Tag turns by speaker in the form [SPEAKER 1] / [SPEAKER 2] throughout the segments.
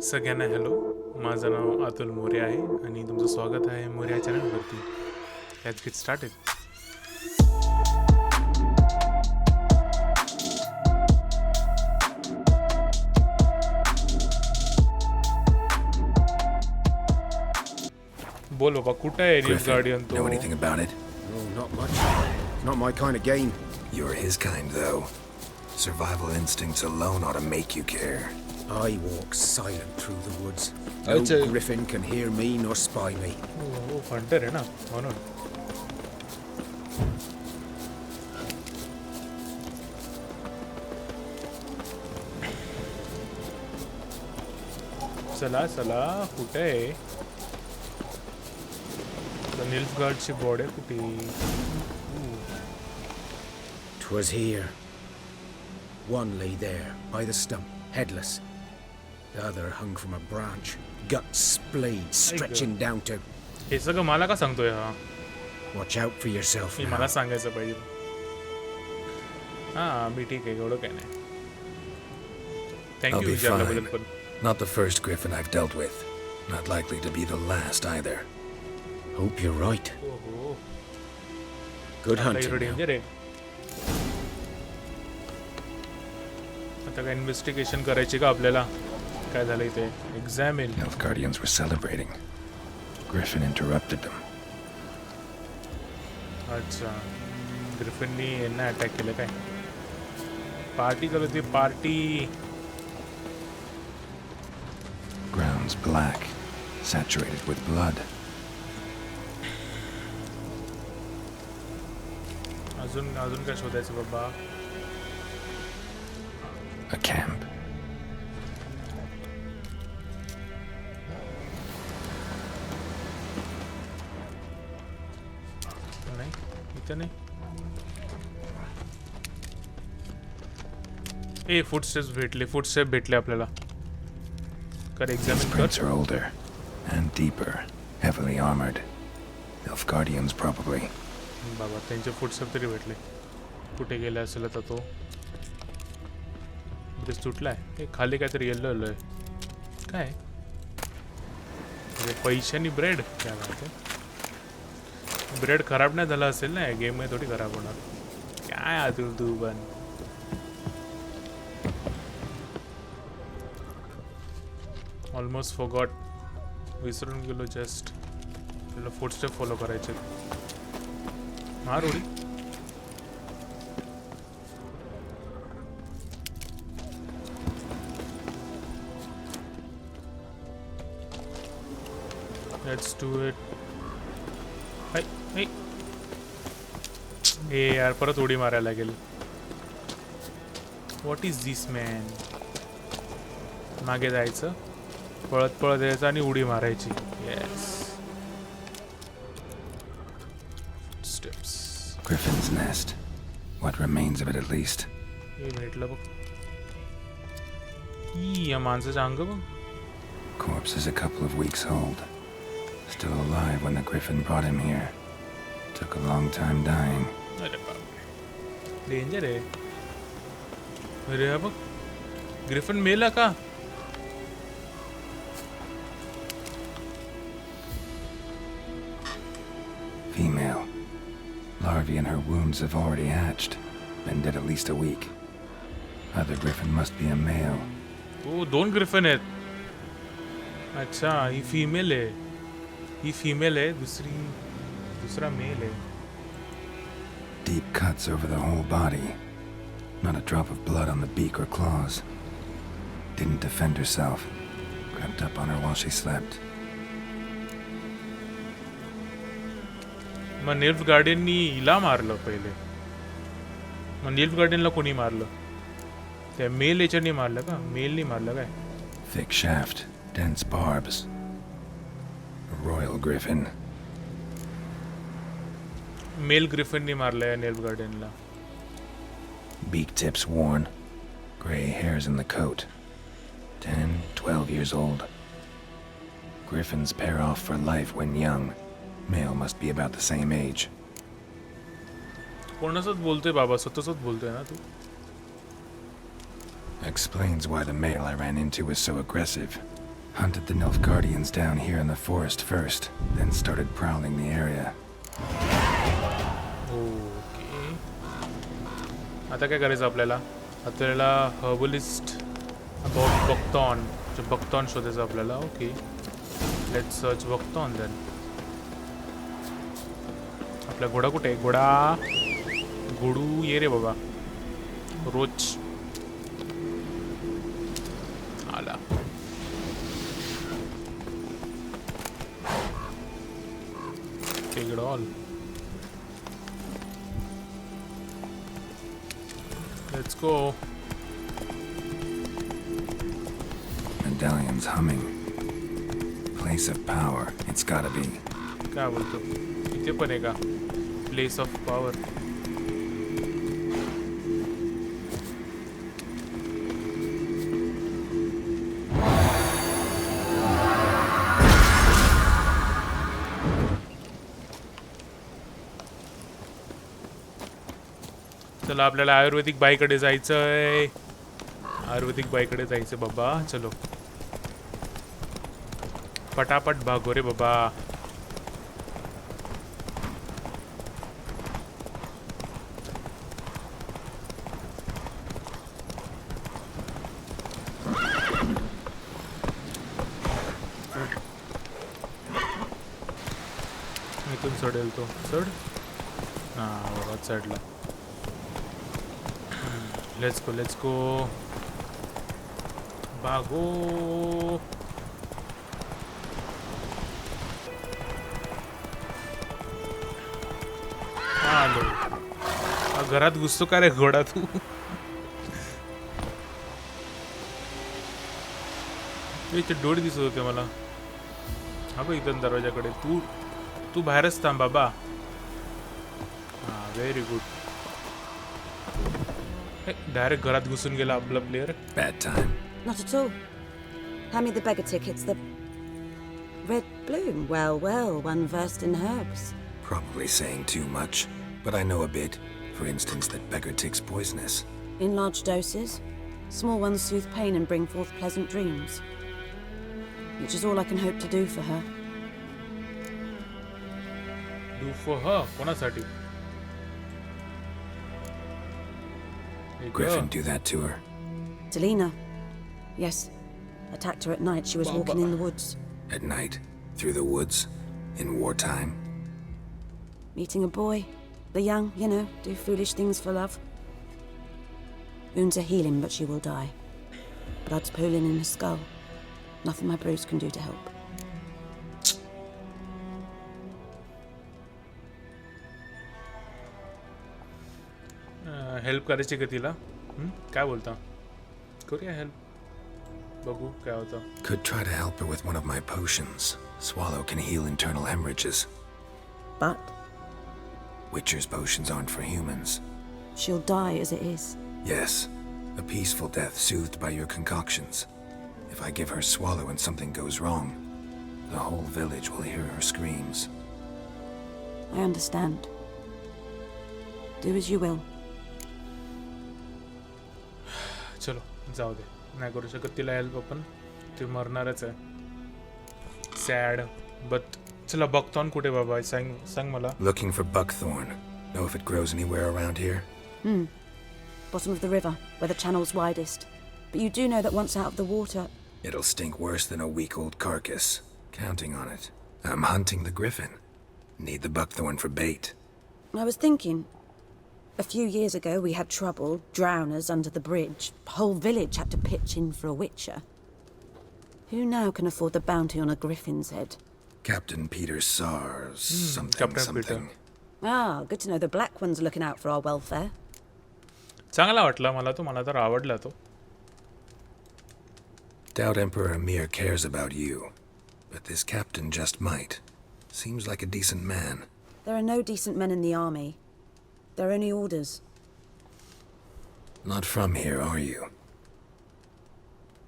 [SPEAKER 1] सगळ्यांना हॅलो, माझं नाव अतुल मोरे आहे आणि तुमचं स्वागत आहे मोरे चॅनलवरती. Let's get started. बोल बाबा, कुठं आहे रिफ गार्डियन तो?
[SPEAKER 2] Know anything about it?
[SPEAKER 3] Oh, not much. Not my kind of game.
[SPEAKER 2] You're his kind, though. Survival instincts alone ought to make you care.
[SPEAKER 3] I walk silent through the woods. No
[SPEAKER 4] I'd say-
[SPEAKER 3] Griffin can hear me nor spy me.
[SPEAKER 1] हो, Hunter आहे ना म्हणून. चला चला, कुठे आहे निल्फ गार्डची body? कुठे?
[SPEAKER 3] 'Twas here. One lay there by the stump, headless. The other hung from a branch, guts splayed, stretching down to.
[SPEAKER 1] हे सगळं मला का सांगतोय हा?
[SPEAKER 3] Watch out for yourself
[SPEAKER 1] hey
[SPEAKER 3] now.
[SPEAKER 1] मला सांगायचं पाहिजे. हां, मी ठीक आहे, एवढं काय नाही.
[SPEAKER 2] I'll
[SPEAKER 1] thank you
[SPEAKER 2] be
[SPEAKER 1] विचारल्याबद्दल
[SPEAKER 2] fine.
[SPEAKER 1] पण.
[SPEAKER 2] Not the first Griffin I've dealt with. Not likely to be the last either.
[SPEAKER 3] Hope you're right.
[SPEAKER 1] ओहो,
[SPEAKER 3] Good
[SPEAKER 1] आता
[SPEAKER 3] hunting.
[SPEAKER 1] एवढं
[SPEAKER 3] now.
[SPEAKER 1] डेंजर आहे. आता काय इन्व्हेस्टिगेशन करायची का आपल्याला? काय झालं इथे? Examine.
[SPEAKER 2] Health Guardians were celebrating. Griffin interrupted them.
[SPEAKER 1] अच्छा, ग्रिफिननी यांना अटॅक केलं काय? पार्टी करत होती, party.
[SPEAKER 2] Ground's black, saturated with blood.
[SPEAKER 1] अजून अजून काय शोधायचं बाबा?
[SPEAKER 2] A camp.
[SPEAKER 1] नाही, इथं नाही. ए, फुटस्टेप्स भेटले आपल्याला. कर
[SPEAKER 2] These
[SPEAKER 1] एक्झामिन कर.
[SPEAKER 2] prints are older and deeper, heavily armored. Health Guardians probably.
[SPEAKER 1] बाबा, त्यांचे फुटस्टेप तरी भेटले. कुठे गेला असेल आता तो? ब्रिज तुटलाय. हे खाली काहीतरी येल्लो आहे. काय पैशानी ब्रेड? काय माहिती. ब्रेड खराब नाही झाला असेल ना, गेम मध्ये थोडी खराब होणार. काय अतुल तू पण. Almost forgot. विसरून गेलो जस्ट. त्याला फुटस्टेप फॉलो करायचे. मार उडी. Let's do it. हाय हाय. ए यार, परत उडी मारायला लागेल. What is this man? मागे जायचं, पळत पळत यायचं आणि उडी मारायची. Yes. Steps.
[SPEAKER 2] Griffin's nest. What remains of it at least.
[SPEAKER 1] हे भेटलं बघ. ई, या माणसाचं अंग बघ.
[SPEAKER 2] Corpse is a couple of weeks old. Still alive when the Griffin brought him here. Took a long time dying.
[SPEAKER 1] अरे बापरे, डेंजर आहे. अरे हा बघ, ग्रिफिन मेला का?
[SPEAKER 2] Female. Larvae in her wounds have already hatched. Been dead at least a week. Other Griffin must be a male.
[SPEAKER 1] ओ, दोन Griffin आहेत. अच्छा, ही फीमेल आहे. ही फीमेल आहे, दुसरा मेल आहे.
[SPEAKER 2] Deep cuts over the whole body. Not a drop of blood on the beak or claws. Didn't defend herself. Crept up on her while she slept.
[SPEAKER 1] मग निल्फ गार्डियननी हिला मारलं पहिले. मग निल्फ गार्डियनला कोणी मारलं? त्या मेल याच्यानी मारलं का? मेलनी मारलं काय?
[SPEAKER 2] Thick shaft, dense barbs. A royal Griffin.
[SPEAKER 1] Male ग्रिफिननी मारलं या निल्फ गार्डियनला.
[SPEAKER 2] Beak tips worn. Gray hairs in the coat. 10, 12 years old. Griffins pair off for life when young. Male must be about the same age.
[SPEAKER 1] कोणासोबत बोलतोय बाबा? स्वतःसोबत बोलतोय ना तू?
[SPEAKER 2] Explains why the male I ran into was so aggressive. Hunted the Nilfgaardians down here in the forest first, then started prowling the area.
[SPEAKER 1] Okay आता काय करायचं आपल्याला हर्बलिस्ट अबाउट बक्तॉन बक्तॉन शोधायचं आपल्याला ओके लेट्स सर्च बक्तॉन देन आपला घोडा कुठे आहे घोडा घोडू ये रे बाबा रोज आला take it all let's go
[SPEAKER 2] Medallion's humming. Place of power, it's gotta be.
[SPEAKER 1] काय बोलतो इथे पण आहे का प्लेस ऑफ पॉवर चला आपल्याला आयुर्वेदिक बाईकडे जायचंय आयुर्वेदिक बाईकडे जायचं बाबा चलो पटापट भागो रे बाबा इथून चढेल तो चढ हां बाबा चढला लेट्स गो भागो आलो घरात घुसतो का रे घोडा तू इथे डोळे दिसत होते मला हा बघ इथं दरवाजाकडे तू बाहेरच थांब बाबा हा व्हेरी गुड डायरेक्ट घरात घुसून गेला आपला player
[SPEAKER 2] Bad time.
[SPEAKER 4] Not at all. Hand me the beggar tickets. The red bloom. Well, one versed in herbs.
[SPEAKER 2] Probably saying too much, but I know a bit. For instance, that beggar tick's poisonous.
[SPEAKER 4] In large doses. Small ones soothe pain and bring forth pleasant dreams. Which is all I can hope to do for her.
[SPEAKER 1] Do for her कोणासाठी
[SPEAKER 2] Griffin do that to her.
[SPEAKER 4] Delina. Yes. Attacked her at night. She was walking in the woods.
[SPEAKER 2] At night, through the woods, in wartime.
[SPEAKER 4] Meeting a boy. The young, do foolish things for love. Wounds are healing, but she will die. Blood's pooling in her skull. Nothing my bruise can do to help.
[SPEAKER 1] Help करायची का तिला काय बोलता करूया help बघू काय होतं
[SPEAKER 2] Could try to help her with one of my potions. Swallow can heal internal hemorrhages.
[SPEAKER 4] But
[SPEAKER 2] Witcher's potions aren't for humans.
[SPEAKER 4] she'll die as it is.
[SPEAKER 2] Yes, a peaceful death soothed by your concoctions. If I give her Swallow and something goes wrong, the whole village will hear her screams.
[SPEAKER 4] I understand. Do as you will.
[SPEAKER 1] चलो जाऊ दे नाही करू शकत तिला help आपण ते मरणारच आहे sad but चला बघतोन कुठे बाबा सांग मला
[SPEAKER 2] Looking for buckthorn. Know if it grows anywhere around here?
[SPEAKER 4] Bottom of the river, where the channel's widest. But you do know that once out of the water...
[SPEAKER 2] It'll stink worse than a week-old carcass. Counting on it. I'm hunting the Griffin. Need the buckthorn for bait.
[SPEAKER 4] I was thinking... A few years ago, we had trouble, drowners under the bridge. The whole village had to pitch in for a witcher. Who now can afford the bounty on a griffin's head?
[SPEAKER 2] Captain Peter Sars,
[SPEAKER 1] Captain
[SPEAKER 2] something.
[SPEAKER 4] Ah, good to know the Black One's looking out for our welfare.
[SPEAKER 1] चांगला वाटला मला तर आवडला तो
[SPEAKER 2] Doubt Emperor Amir cares about you, but this captain just might. Seems like a decent man.
[SPEAKER 4] There are no decent men in the army. They're only orders.
[SPEAKER 2] Not from here, are you?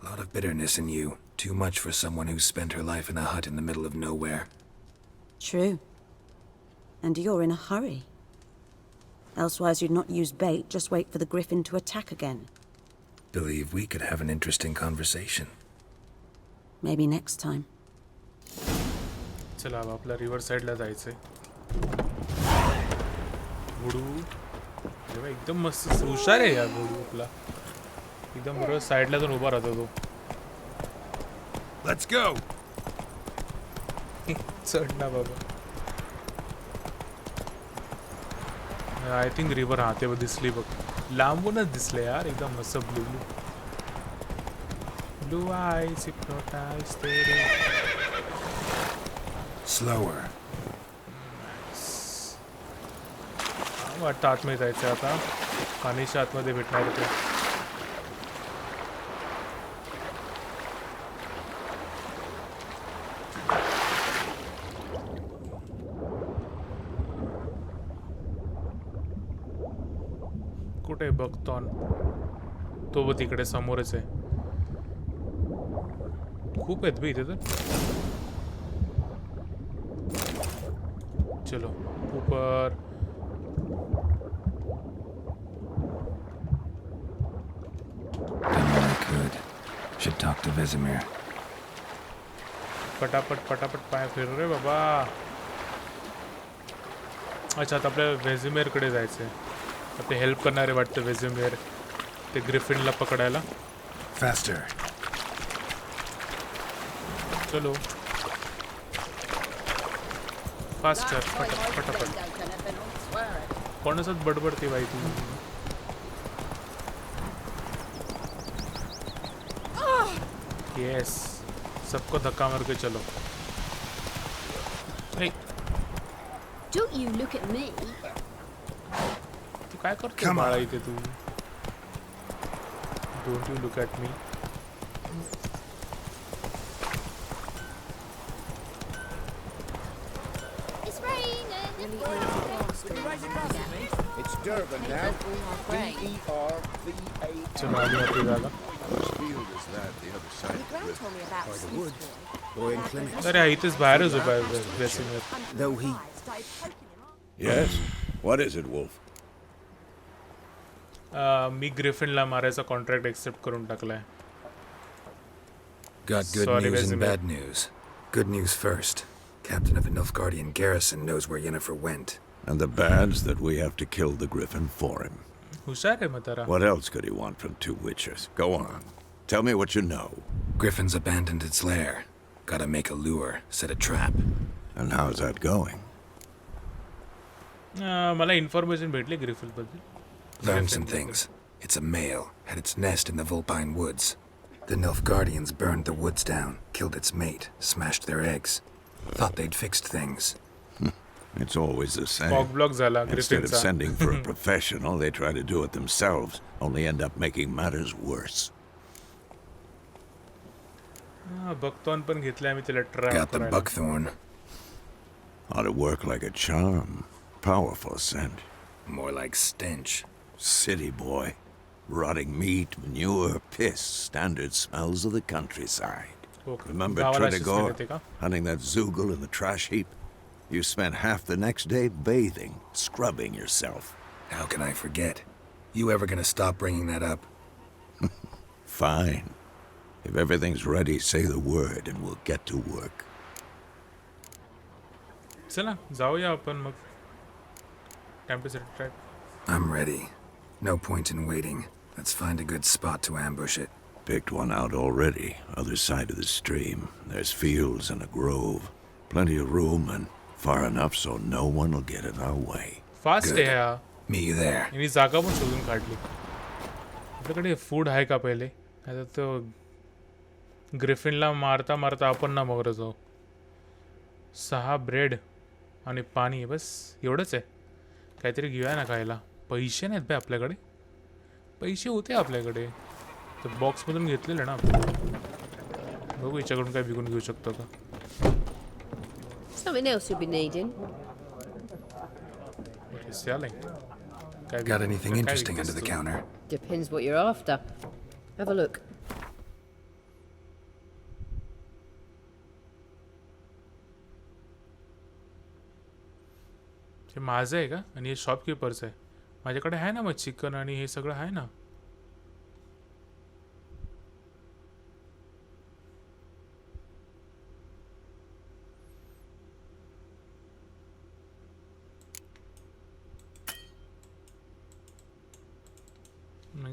[SPEAKER 2] A lot of bitterness in you. Too much for someone who's spent her life in a hut in the middle of nowhere.
[SPEAKER 4] True. And you're in a hurry. Elsewise you'd not use bait, just wait for the Griffin to attack again.
[SPEAKER 2] believe we could have an interesting conversation.
[SPEAKER 4] Maybe next time.
[SPEAKER 1] चला अब आपल्या river साईडला जायचंय. घोडू जेव्हा एकदम मस्त हुशार आहे या घोडू आपला. एकदम बरोबर साईडला जाऊन उभा राहतो तो.
[SPEAKER 2] Let's go!
[SPEAKER 1] चढ ना बाबा. आय थिंक रिव्हर हा तेव्हा दिसली बघ. लांबूनच दिसले यार एकदम मस्त blue blue. Blue eyes hypnotize तेरे.
[SPEAKER 2] Slower.
[SPEAKER 1] वाटतं आतमध्ये जायचं आता. पाणीच्या आतमध्ये भेटणार ते. कुठे बघतो तो व तिकडे समोरच आहे. खूप आहेत बी इथे तर. चलो ऊपर.
[SPEAKER 2] Done what I could. Should talk to Vesemir.
[SPEAKER 1] पटापट पटापट पाय फिर रे बाबा. अच्छा आता आपल्या वेझिमेरकडे जायचं आहे. ते हेल्प करणारे वाटतं वेझिमेर ते ग्रिफिनला पकडायला.
[SPEAKER 2] Faster.
[SPEAKER 1] चलो फास्टर पटापट. कोणाचाच बडबडते बाई तू. यस सबको धक्का मार के चलो. Hey,
[SPEAKER 5] Don't you look at me.
[SPEAKER 1] तू काय करतो
[SPEAKER 2] Come
[SPEAKER 1] बाळा
[SPEAKER 2] on.
[SPEAKER 1] इथे तू. Don't you look at me.
[SPEAKER 5] It's raining.
[SPEAKER 3] It's Durban now. D-E-R-V-A.
[SPEAKER 1] चलो आली आपली जागा.
[SPEAKER 3] Field is that the other side of the river.
[SPEAKER 5] Told me about
[SPEAKER 3] By the
[SPEAKER 5] Smith's
[SPEAKER 3] wood.
[SPEAKER 5] boy.
[SPEAKER 3] Or in Clements.
[SPEAKER 1] अरे इथेच बाहेरच उभा आहे वेझिमेर.
[SPEAKER 3] Though he...
[SPEAKER 6] Yes? What is it, Wolf?
[SPEAKER 1] मी ग्रिफिनला मारायचा कॉन्ट्रॅक्ट एक्सेप्ट करून टाकलाय.
[SPEAKER 2] Got good
[SPEAKER 1] Sorry,
[SPEAKER 2] news and
[SPEAKER 1] Vesemir.
[SPEAKER 2] bad news. Good news first. Captain of the Nilfgaardian garrison knows where Yennefer went.
[SPEAKER 6] And the bad's that we have to kill the Griffin for him.
[SPEAKER 1] हुशार आहे म्हातारा.
[SPEAKER 6] What else could he want from two witches? Go on. Tell me what you know.
[SPEAKER 2] Griffin's abandoned its lair. Gotta make a lure, set a trap.
[SPEAKER 6] And how's that going?
[SPEAKER 1] मला information भेटली Griffin बद्दल.
[SPEAKER 2] Learned some things. It's a male, had its nest in the Vulpine woods. The Nilfgaardians burned the woods down, killed its mate, smashed their eggs. Thought they'd fixed things.
[SPEAKER 6] It's always the
[SPEAKER 1] fog
[SPEAKER 6] same.
[SPEAKER 1] Block झाला
[SPEAKER 6] Instead of
[SPEAKER 1] ग्रिफिनचा.
[SPEAKER 6] sending for a professional, they try to do it themselves, only end up making matters worse.
[SPEAKER 1] बघतो पण घेतलाय मी त्याला try
[SPEAKER 2] Got the
[SPEAKER 1] करायला.
[SPEAKER 2] buckthorn.
[SPEAKER 6] Ought to work like a charm. Powerful scent.
[SPEAKER 2] More like stench.
[SPEAKER 6] City boy. Rotting meat, manure, piss, standard smells of the countryside.
[SPEAKER 1] Okay.
[SPEAKER 6] Remember
[SPEAKER 1] गावाला अशी smell
[SPEAKER 6] Tredegor?
[SPEAKER 1] येते का?
[SPEAKER 6] Hunting that zoogle in the trash heap? You spent half the next day bathing, scrubbing yourself.
[SPEAKER 2] How can I forget? You ever gonna stop bringing that up?
[SPEAKER 6] Fine. If everything's ready, say the word and we'll get to work.
[SPEAKER 1] चला जाऊया आपण मग. Time to set track.
[SPEAKER 2] I'm ready. No point in waiting. Let's find a good spot to ambush it.
[SPEAKER 6] Picked one out already, other side of the stream. There's fields and a grove. Plenty of room and far enough so no one will get in our way.
[SPEAKER 1] Fast
[SPEAKER 2] Good.
[SPEAKER 1] आहे हा.
[SPEAKER 2] Meet you there.
[SPEAKER 1] आणि जागा पण शोधून काढली. आपल्याकडे food आहे का पहिले. आता तो ग्रिफिनला मारता मारता आपण ना मगर जाऊ. 6 ब्रेड आणि पाणी बस एवढंच आहे. काहीतरी घेऊया ना खायला. पैसे नाहीत बे आपल्याकडे. पैसे होते आपल्याकडे तर बॉक्समधून घेतलेलं ना आपण. बघू याच्याकडून काय विकून घेऊ शकतो का.
[SPEAKER 5] Something else you'll be needing.
[SPEAKER 1] काय
[SPEAKER 2] Got anything
[SPEAKER 1] काय
[SPEAKER 2] interesting
[SPEAKER 1] विकतेस
[SPEAKER 2] under the
[SPEAKER 1] तू?
[SPEAKER 2] counter?
[SPEAKER 5] Depends what you're after. Have a look.
[SPEAKER 1] हे माझं आहे का आणि हे शॉपकीपर्स आहे. माझ्याकडे आहे ना मग चिकन आणि हे सगळं आहे ना.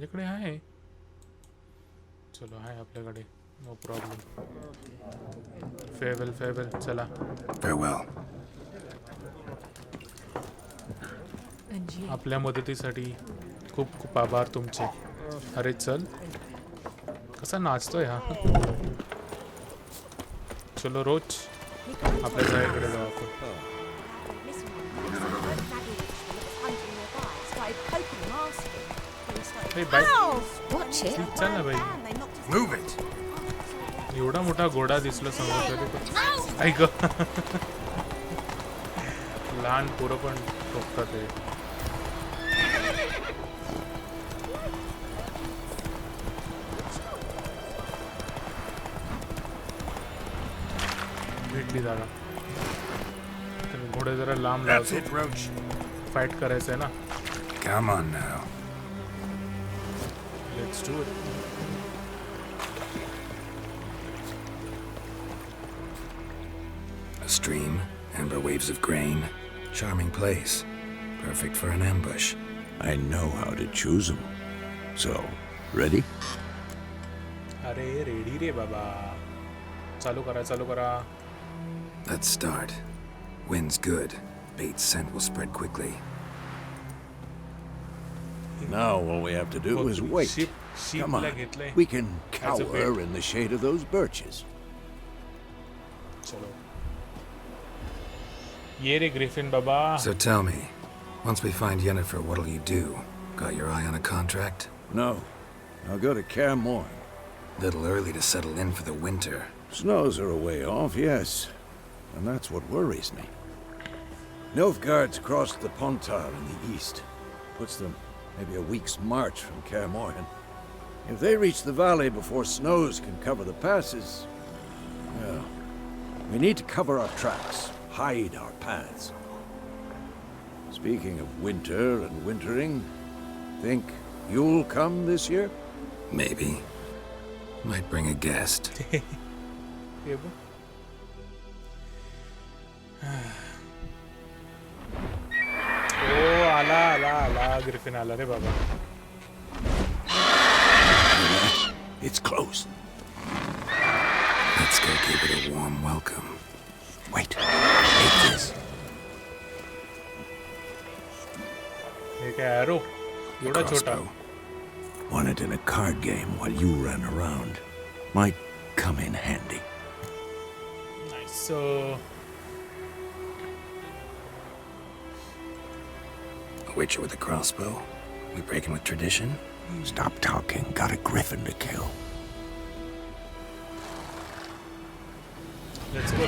[SPEAKER 1] माझ्याकडे आहे. चलो आहे आपल्याकडे. No problem. फेअरवेल चला.
[SPEAKER 2] Farewell.
[SPEAKER 1] आपल्या मदतीसाठी खूप खूप आभार तुमचे. अरे चल कसा नाचतोय हा. चलो रोज आपल्या जागेकडे जाऊ आपण. हे बाईक
[SPEAKER 5] Watch it.
[SPEAKER 1] चल ना बाई.
[SPEAKER 2] Move it!
[SPEAKER 1] एवढा मोठा घोडा दिसला समोर तरी पण ऐक लहान पोरं पण ठोकतात ते. भेटली जागा. तर घोडे जरा लांब
[SPEAKER 2] That's
[SPEAKER 1] लावतो.
[SPEAKER 2] it, Roach.
[SPEAKER 1] फाईट करायचंय ना.
[SPEAKER 2] Come on now.
[SPEAKER 1] Let's do it.
[SPEAKER 2] A stream, amber waves of grain. Charming place. Perfect for an ambush.
[SPEAKER 6] I know how to choose them. So, ready?
[SPEAKER 1] अरे रेडी रे बाबा. चालू करा.
[SPEAKER 2] Let's start. Wind's good. Bait's scent will spread quickly.
[SPEAKER 6] Now all we have to do is wait. Come on.
[SPEAKER 1] घेतलंय.
[SPEAKER 6] We can
[SPEAKER 1] That's a
[SPEAKER 6] cower
[SPEAKER 1] bit.
[SPEAKER 6] in the shade of those birches.
[SPEAKER 1] चलो. ये रे Griffin Baba.
[SPEAKER 2] So tell me, once we find Yennefer, what'll you do? Got your eye on a contract?
[SPEAKER 6] No. I'll go to Kaer Morhen.
[SPEAKER 2] Little early to settle in for the winter.
[SPEAKER 6] Snows are a way off, yes. And that's what worries me. Nilfgaard's crossed the Pontar in the east. Puts them maybe a week's march from Kaer Morhen. If they reach the valley before snows can cover the passes, well, we need to cover our tracks, hide our paths. Speaking of winter and wintering, think you'll come this year?
[SPEAKER 2] Maybe. Might bring a guest.
[SPEAKER 1] ये बघ. ओ आला Griffin आला रे बाबा.
[SPEAKER 6] It's close.
[SPEAKER 2] Let's go give it a warm welcome.
[SPEAKER 6] Wait. Take this.
[SPEAKER 1] हे काय arrow एवढा छोटा.
[SPEAKER 2] Crossbow.
[SPEAKER 6] Won it in a card game while you ran around. Might come in handy.
[SPEAKER 1] Nice.
[SPEAKER 2] A witcher with a crossbow? We breaking with tradition?
[SPEAKER 6] Stop talking. Got a griffin to kill.
[SPEAKER 1] Let's go.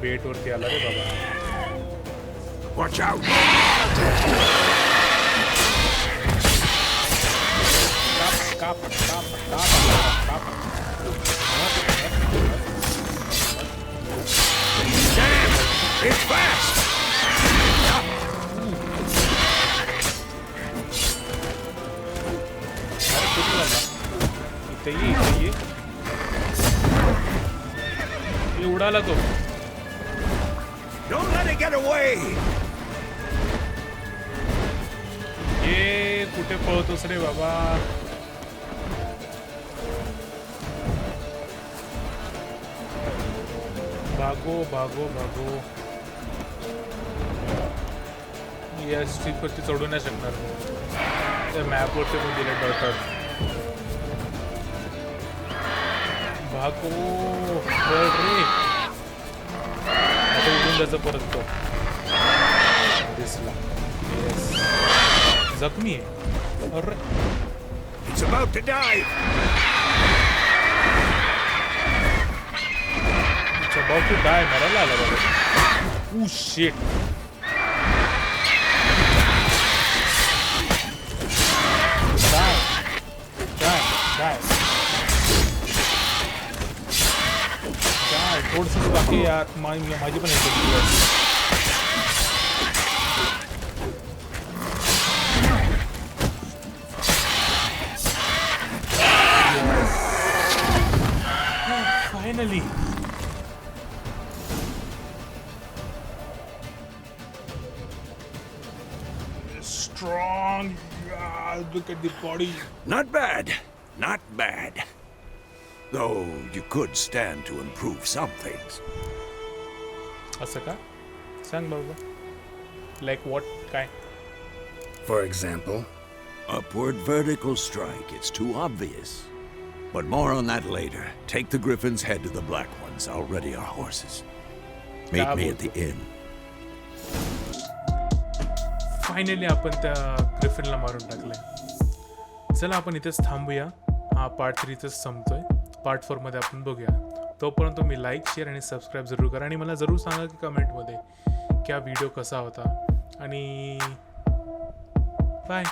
[SPEAKER 1] बेट वरती आला रे बाबा.
[SPEAKER 6] Watch out!
[SPEAKER 1] Cup.
[SPEAKER 6] It's fast!
[SPEAKER 1] अरे कुठे झाला. इथे ये. ये उडाला तो.
[SPEAKER 6] Don't let it get away!
[SPEAKER 1] ये कुठे पळतोस रे बाबा. भागो. या स्ट्रीटवरती चढू नाही शकणार. त्या मॅपवरती पण दिले डॉटर. भागो रे. आता उडून जायचं परत तो. दिसला. जखमी आहे. अरे
[SPEAKER 6] It's about to dive!
[SPEAKER 1] it's about to die. मरायला आला बाबा. Oh shit. Die. थोडंसं बाकी यार. माझी पण येते. Finally. Strong. strong. Look at the body.
[SPEAKER 6] Not bad. Not bad. Though you could stand to improve some things.
[SPEAKER 1] असं का? सांग बाबा. Like what? काय?
[SPEAKER 3] For example,
[SPEAKER 6] Upward vertical strike, it's too obvious. But more on that later. Take the Griffins, head to the Black Ones. I'll ready our horses. Meet me at the inn.
[SPEAKER 1] Finally आपण त्या ग्रिफिनला मारून टाकलंय. चला आपण इथेच थांबूया. हा part 3 इथेच संपतोय. Part 4 मध्ये आपण बघूया. तोपर्यंत तुम्ही लाईक, शेअर आणि सबस्क्राईब जरूर करा आणि मला जरूर सांगा की कमेंटमध्ये की हा व्हिडिओ कसा होता. आणि बाय.